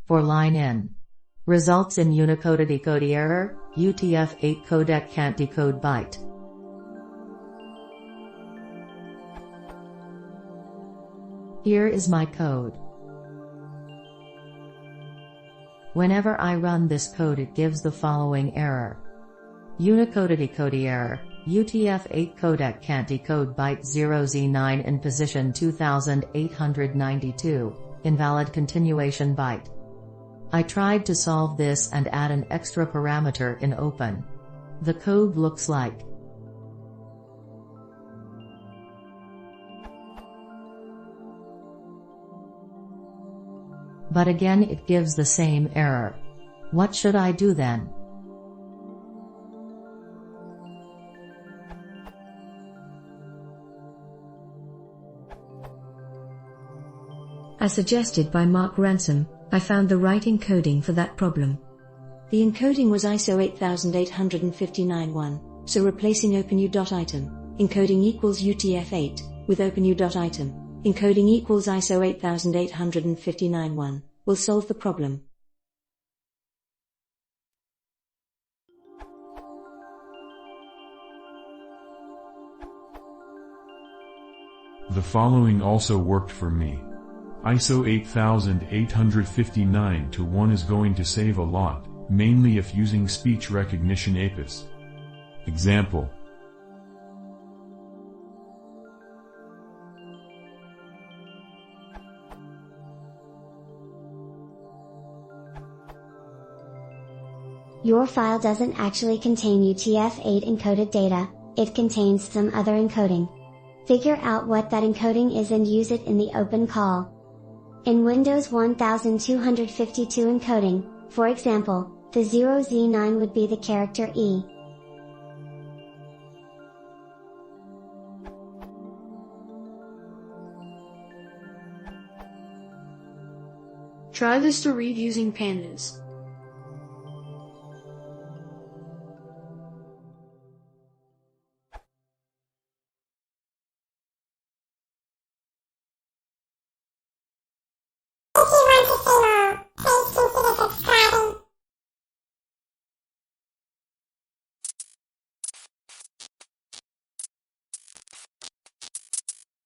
For line in. Results in UnicodeDecodeError, UTF-8 codec can't decode byte. Here is my code. Whenever I run this code it gives the following error. UnicodeDecodeError, UTF-8 codec can't decode byte 0z9 in position 2892, invalid continuation byte. I tried to solve this and add an extra parameter in open. The code looks like. But again it gives the same error. What should I do then? As suggested by Mark Ransom, I found the right encoding for that problem. The encoding was ISO 8859-1, so replacing OpenU.item, encoding equals UTF-8, with OpenU.item, encoding equals ISO 8859-1, will solve the problem. The following also worked for me. ISO 8859-1 is going to save a lot, mainly if using speech recognition APIs. Example. Your file doesn't actually contain UTF-8 encoded data, it contains some other encoding. Figure out what that encoding is and use it in the open call. In Windows 1252 encoding, for example, the 0z9 would be the character E. Try this to read using pandas.